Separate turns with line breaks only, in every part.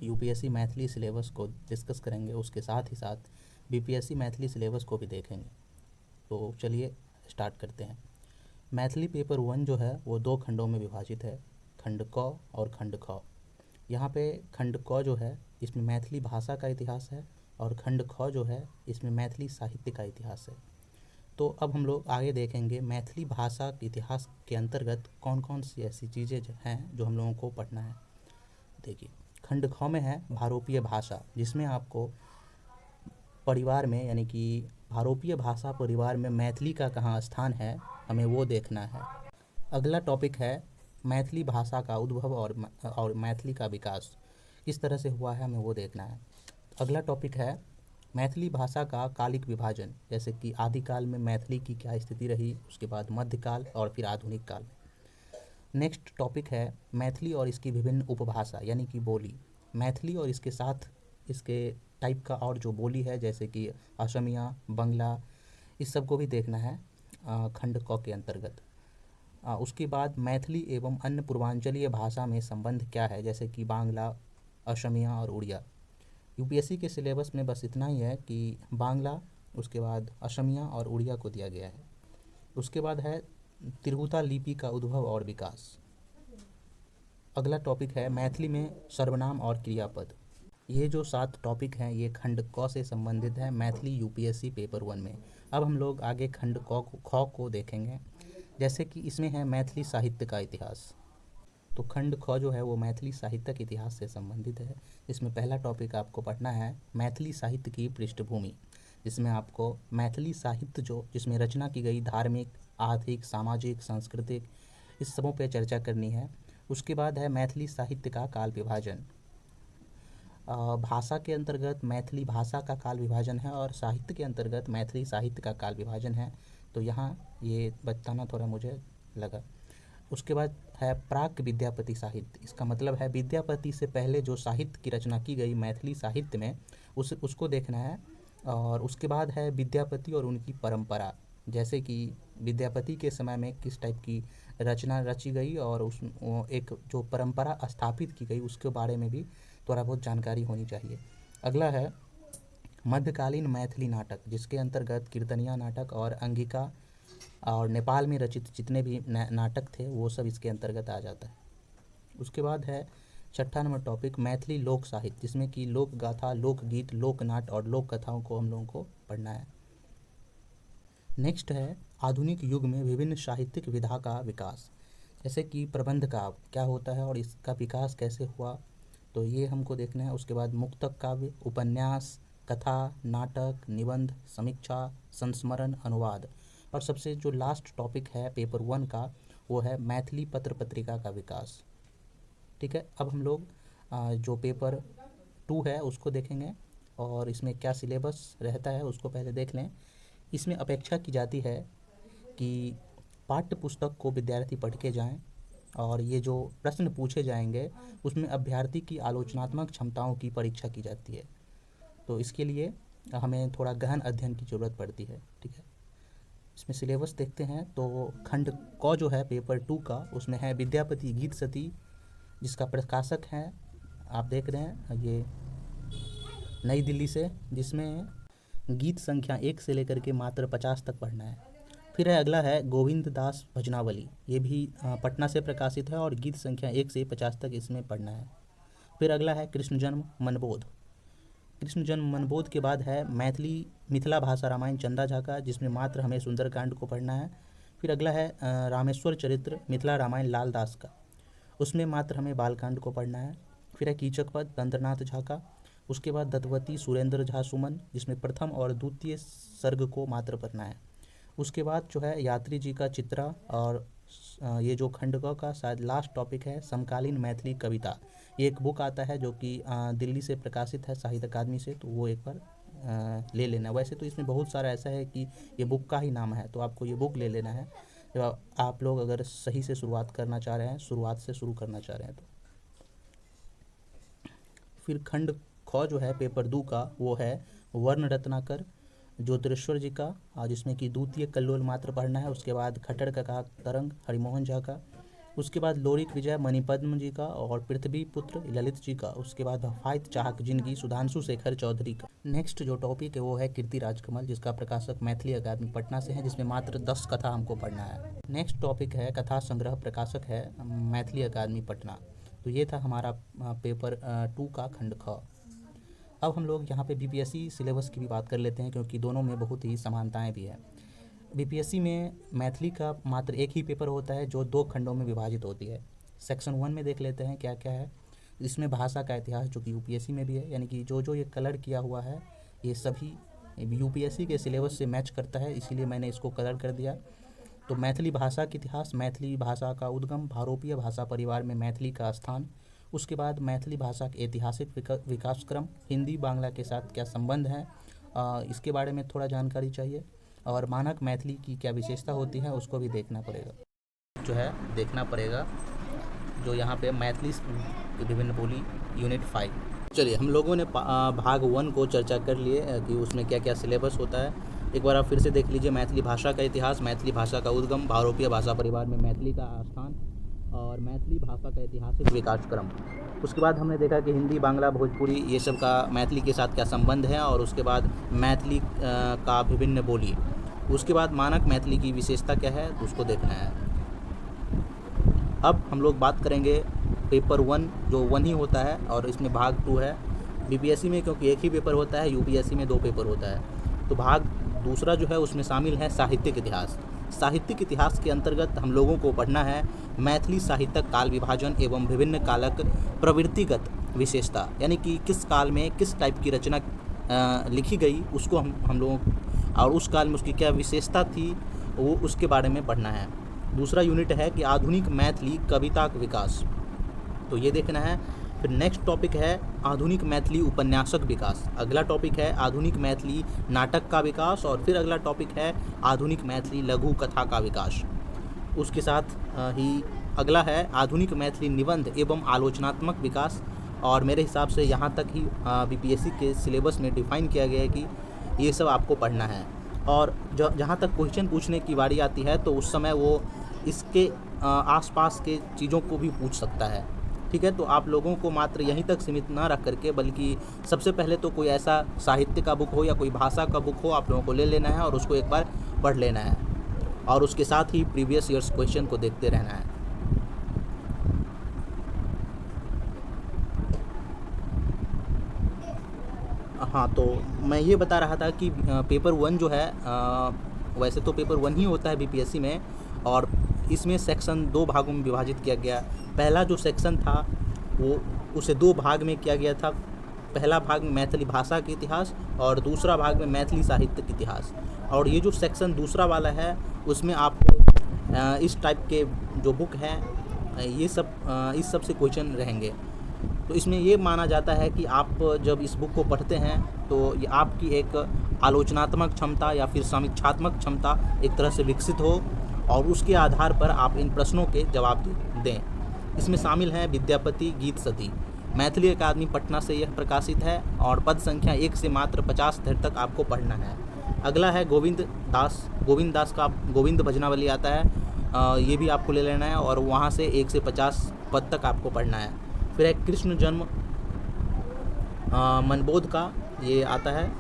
UPSC Maithili syllabus को discuss करेंगे, उसके साथ ही साथ बीपीएससी मैथिली सिलेबस को भी देखेंगे। तो चलिए स्टार्ट करते हैं। मैथिली पेपर 1 जो है वो 2 खंडों में विभाजित है, खंड क और खंड ख। यहाँ पे खंड क जो है इसमें मैथिली भाषा का इतिहास है और खंड ख जो है इसमें मैथिली साहित्य का इतिहास है। तो अब हम लोग आगे देखेंगे मैथिली भाषा के इतिहास के अंतर्गत कौन कौन सी ऐसी चीज़ें हैं जो हम लोगों को पढ़ना है। देखिए, खंड ख में है भारोपीय भाषा, जिसमें आपको परिवार में यानी कि भारोपीय भाषा परिवार में मैथिली का कहाँ स्थान है, हमें वो देखना है। अगला टॉपिक है मैथिली भाषा का उद्भव और मैथिली का विकास किस तरह से हुआ है, हमें वो देखना है। अगला टॉपिक है मैथिली भाषा का कालिक विभाजन, जैसे कि आदिकाल में मैथिली की क्या स्थिति रही, उसके बाद मध्यकाल और फिर आधुनिक काल में। नेक्स्ट टॉपिक है मैथिली और इसकी विभिन्न उपभाषा यानी कि बोली। मैथिली और इसके साथ इसके टाइप का और जो बोली है जैसे कि असमिया, बंगला, इस सब को भी देखना है खंड क के अंतर्गत। उसके बाद मैथिली एवं अन्य पूर्वांचलीय भाषा में संबंध क्या है, जैसे कि बांग्ला, असमिया और उड़िया। यूपीएससी के सिलेबस में बस इतना ही है कि बांग्ला, उसके बाद असमिया और उड़िया को दिया गया है। उसके बाद है तिरहुता लिपि का उद्भव और विकास। अगला टॉपिक है मैथिली में सर्वनाम और क्रियापद। ये जो 7 टॉपिक हैं ये खंड क से संबंधित है मैथिली यूपीएससी पेपर 1 में। अब हम लोग आगे खंड ख को देखेंगे, जैसे कि इसमें है मैथिली साहित्य का इतिहास। तो खंड ख जो है वो मैथिली साहित्य के इतिहास से संबंधित है। इसमें पहला टॉपिक आपको पढ़ना है मैथिली साहित्य की पृष्ठभूमि, जिसमें आपको मैथिली साहित्य जिसमें रचना की गई धार्मिक, आर्थिक, सामाजिक, सांस्कृतिक, इस सबों पर चर्चा करनी है। उसके बाद है मैथिली साहित्य का काल विभाजन। भाषा के अंतर्गत मैथिली भाषा का काल विभाजन है और साहित्य के अंतर्गत मैथिली साहित्य का काल विभाजन है। तो यहाँ ये बताना थोड़ा मुझे लगा। उसके बाद है प्राक विद्यापति साहित्य। इसका मतलब है विद्यापति से पहले जो साहित्य की रचना की गई मैथिली साहित्य में उसको देखना है। और उसके बाद है विद्यापति और उनकी परंपरा, जैसे कि विद्यापति के समय में किस टाइप की रचना रची गई और एक जो परंपरा स्थापित की गई उसके बारे में भी थोड़ा बहुत जानकारी होनी चाहिए। अगला है मध्यकालीन मैथिली नाटक, जिसके अंतर्गत कीर्तनिया नाटक और अंगिका और नेपाल में रचित जितने भी नाटक थे वो सब इसके अंतर्गत आ जाता है। उसके बाद है 6ठा नंबर टॉपिक मैथिली लोक साहित्य, जिसमें कि लोक गाथा, लोकगीत, लोकनाट और लोक कथाओं को हम लोगों को पढ़ना है। नेक्स्ट है आधुनिक युग में विभिन्न साहित्यिक विधा का विकास, जैसे कि प्रबंध काव्य क्या होता है और इसका विकास कैसे हुआ, तो ये हमको देखना है। उसके बाद मुक्तक काव्य, उपन्यास, कथा, नाटक, निबंध, समीक्षा, संस्मरण, अनुवाद। और सबसे जो लास्ट टॉपिक है पेपर 1 का वो है मैथिली पत्र पत्रिका का विकास। ठीक है, अब हम लोग जो पेपर 2 है उसको देखेंगे और इसमें क्या सिलेबस रहता है उसको पहले देख लें। इसमें अपेक्षा की जाती है कि पाठ्य पुस्तक को विद्यार्थी पढ़ के जाएं और ये जो प्रश्न पूछे जाएंगे उसमें अभ्यर्थी की आलोचनात्मक क्षमताओं की परीक्षा की जाती है। तो इसके लिए हमें थोड़ा गहन अध्ययन की ज़रूरत पड़ती है। ठीक है, इसमें सिलेबस देखते हैं। तो खंड क जो है पेपर 2 का उसमें है विद्यापति गीत सती, जिसका प्रकाशक है आप देख रहे हैं ये नई दिल्ली से, जिसमें गीत संख्या 1 से लेकर के मात्र 50 तक पढ़ना है। फिर है अगला है गोविंद दास भजनावली, ये भी पटना से प्रकाशित है और गीत संख्या 1 से 50 तक इसमें पढ़ना है। फिर अगला है कृष्ण जन्म मनबोध। कृष्ण जन्म मनबोध के बाद है मिथिला भाषा रामायण चंदा झा का, जिसमें मात्र हमें सुंदरकांड को पढ़ना है। फिर अगला है रामेश्वर चरित्र मिथिला रामायण लाल दास का, उसमें मात्र हमें बालकांड को पढ़ना है। फिर है कीचक पद गंधर्नाथ झा का। उसके बाद दत्तवती सुरेंद्र झा सुमन, जिसमें प्रथम और द्वितीय सर्ग को मात्र पढ़ना है। उसके बाद जो है यात्री जी का चित्रा और ये जो खंड का शायद लास्ट टॉपिक है समकालीन मैथिली कविता। ये एक बुक आता है जो कि दिल्ली से प्रकाशित है साहित्य अकादमी से, तो वो एक बार ले लेना। वैसे तो इसमें बहुत सारा ऐसा है कि ये बुक का ही नाम है, तो आपको ये बुक ले लेना है जब आप लोग अगर सही से शुरुआत करना चाह रहे हैं, शुरुआत से शुरू करना चाह रहे हैं तो। फिर खंड ख जो है पेपर 2 का वो है वर्ण रत्नाकर ज्योतिरेश्वर जी का, जिसमें कि द्वितीय कल्लोल मात्र पढ़ना है। उसके बाद खट्टर का तरंग हरिमोहन झा का। उसके बाद लोरिक विजय मणिपद्म जी का और पृथ्वी पुत्र ललित जी का। उसके बाद हफायत चाहक जिंदगी सुधांशु शेखर चौधरी का। नेक्स्ट जो टॉपिक है वो है कीर्ति राजकमल, जिसका प्रकाशक मैथिली अकादमी पटना से है, जिसमें मात्र 10 कथा हमको पढ़ना है। नेक्स्ट टॉपिक है कथा संग्रह, प्रकाशक है मैथिली अकादमी पटना। तो ये था हमारा पेपर 2 का खंड ख। अब हम लोग यहाँ पे बीपीएससी सिलेबस की भी बात कर लेते हैं, क्योंकि दोनों में बहुत ही समानताएं भी है। बीपीएससी में मैथिली का मात्र एक ही पेपर होता है जो 2 खंडों में विभाजित होती है। सेक्शन 1 में देख लेते हैं क्या क्या है। इसमें भाषा का इतिहास, जो कि यूपीएससी में भी है, यानी कि जो ये कलर किया हुआ है ये सभी यूपीएससी के सिलेबस से मैच करता है, इसीलिए मैंने इसको कलर कर दिया। तो मैथिली भाषा का इतिहास, मैथिली भाषा का उद्गम, भारोपीय भाषा परिवार में मैथिली का स्थान, उसके बाद मैथिली भाषा के ऐतिहासिक विकास क्रम, हिंदी बांग्ला के साथ क्या संबंध है, इसके बारे में थोड़ा जानकारी चाहिए, और मानक मैथिली की क्या विशेषता होती है उसको भी देखना पड़ेगा, जो यहाँ पे मैथिली विभिन्न बोली यूनिट 5। चलिए, हम लोगों ने भाग 1 को चर्चा कर लिए कि उसमें क्या क्या सिलेबस होता है। एक बार आप फिर से देख लीजिए। मैथिली भाषा का इतिहास, मैथिली भाषा का उद्गम, भारोपीय भाषा परिवार में मैथिली का स्थान, और मैथिली भाषा का ऐतिहासिक विकास क्रम। उसके बाद हमने देखा कि हिंदी बांग्ला भोजपुरी ये सब का मैथिली के साथ क्या संबंध है, और उसके बाद मैथिली का विभिन्न बोली। उसके बाद मानक मैथिली की विशेषता क्या है तो उसको देखना है। अब हम लोग बात करेंगे पेपर 1, जो 1 ही होता है, और इसमें भाग 2 है। बीपीएससी में क्योंकि एक ही पेपर होता है, यूपीएससी में 2 पेपर होता है। तो भाग दूसरा जो है उसमें शामिल है साहित्यिक इतिहास। साहित्यिक इतिहास के अंतर्गत हम लोगों को पढ़ना है मैथिली साहित्यक काल विभाजन एवं विभिन्न कालक प्रवृत्तिगत विशेषता, यानी कि किस काल में किस टाइप की रचना लिखी गई उसको हम लोगों, और उस काल में उसकी क्या विशेषता थी वो उसके बारे में पढ़ना है। दूसरा यूनिट है कि आधुनिक मैथिली कविता का विकास, तो ये देखना है। फिर नेक्स्ट टॉपिक है आधुनिक मैथिली उपन्यासक विकास। अगला टॉपिक है आधुनिक मैथिली नाटक का विकास, और फिर अगला टॉपिक है आधुनिक मैथिली लघु कथा का विकास। उसके साथ ही अगला है आधुनिक मैथिली निबंध एवं आलोचनात्मक विकास, और मेरे हिसाब से यहाँ तक ही बीपीएससी के सिलेबस में डिफ़ाइन किया गया है कि ये सब आपको पढ़ना है। और जहाँ तक क्वेश्चन पूछने की बारी आती है तो उस समय वो इसके आसपास के चीज़ों को भी पूछ सकता है। ठीक है, तो आप लोगों को मात्र यहीं तक सीमित ना रख करके, बल्कि सबसे पहले तो कोई ऐसा साहित्य का बुक हो या कोई भाषा का बुक हो आप लोगों को ले लेना है और उसको एक बार पढ़ लेना है, और उसके साथ ही प्रीवियस ईयर्स क्वेश्चन को देखते रहना है। हाँ, तो मैं ये बता रहा था कि पेपर 1 जो है वैसे तो पेपर 1 ही होता है बीपीएससी में, और इसमें सेक्शन 2 भागों में विभाजित किया गया। पहला जो सेक्शन था वो उसे 2 भाग में किया गया था। पहला भाग में मैथिली भाषा के इतिहास और दूसरा भाग में मैथिली साहित्य के इतिहास। और ये जो सेक्शन दूसरा वाला है उसमें आपको इस टाइप के जो बुक हैं ये सब इस सब से क्वेश्चन रहेंगे। तो इसमें ये माना जाता है कि आप जब इस बुक को पढ़ते हैं तो ये आपकी एक आलोचनात्मक क्षमता या फिर समीक्षात्मक क्षमता एक तरह से विकसित हो, और उसके आधार पर आप इन प्रश्नों के जवाब दें। इसमें शामिल हैं विद्यापति गीत सती। मैथिली अकादमी पटना से यह प्रकाशित है, और पद संख्या 1 से मात्र 50 तक आपको पढ़ना है। अगला है गोविंद दास का गोविंद भजनावली आता है, ये भी आपको ले लेना है, और वहाँ से 1 से 50 पद तक आपको पढ़ना है। फिर एक कृष्ण जन्म मनबोध का ये आता है।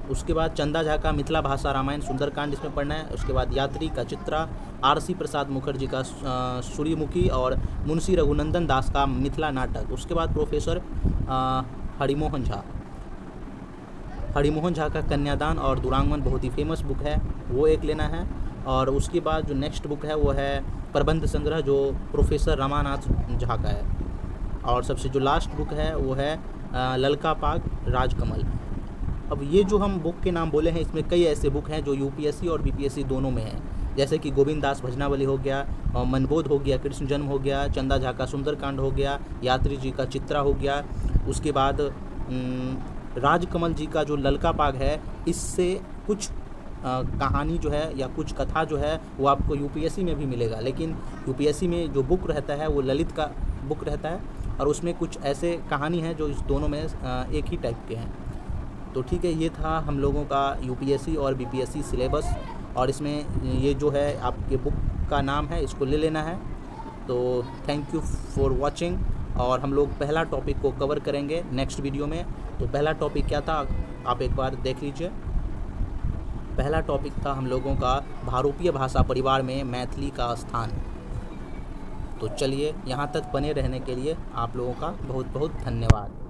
उसके बाद चंदा झा का मिथिला भाषा रामायण सुंदरकांड इसमें पढ़ना है। उसके बाद यात्री का चित्रा, आरसी प्रसाद मुखर्जी का सूर्यमुखी, और मुंशी रघुनंदन दास का मिथिला नाटक। उसके बाद प्रोफेसर हरिमोहन झा का कन्यादान और दुरांगमन बहुत ही फेमस बुक है, वो एक लेना है। और उसके बाद जो नेक्स्ट बुक है वो है प्रबंध संग्रह, जो प्रोफेसर रमानाथ झा का है। और सबसे जो लास्ट बुक है वो है ललका पाग राजकमल। अब ये जो हम बुक के नाम बोले हैं इसमें कई ऐसे बुक हैं जो यूपीएससी और बीपीएससी दोनों में हैं, जैसे कि गोविंद दास भजनावली हो गया, मनबोध हो गया, कृष्ण जन्म हो गया, चंदा झा का सुंदरकांड हो गया, यात्री जी का चित्रा हो गया। उसके बाद राजकमल जी का जो ललका पाग है, इससे कुछ कहानी जो है या कुछ कथा जो है वो आपको यूपीएससी में भी मिलेगा, लेकिन यूपीएससी में जो बुक रहता है वो ललित का बुक रहता है, और उसमें कुछ ऐसे कहानी हैं जो इस दोनों में एक ही टाइप के हैं। तो ठीक है, ये था हम लोगों का यूपीएससी और बीपीएससी सिलेबस, और इसमें ये जो है आपके बुक का नाम है इसको ले लेना है। तो थैंक यू फॉर वॉचिंग। और हम लोग पहला टॉपिक को कवर करेंगे नेक्स्ट वीडियो में। तो पहला टॉपिक क्या था आप एक बार देख लीजिए। पहला टॉपिक था हम लोगों का भारोपीय भाषा परिवार में मैथिली का स्थान। तो चलिए, यहाँ तक बने रहने के लिए आप लोगों का बहुत बहुत धन्यवाद।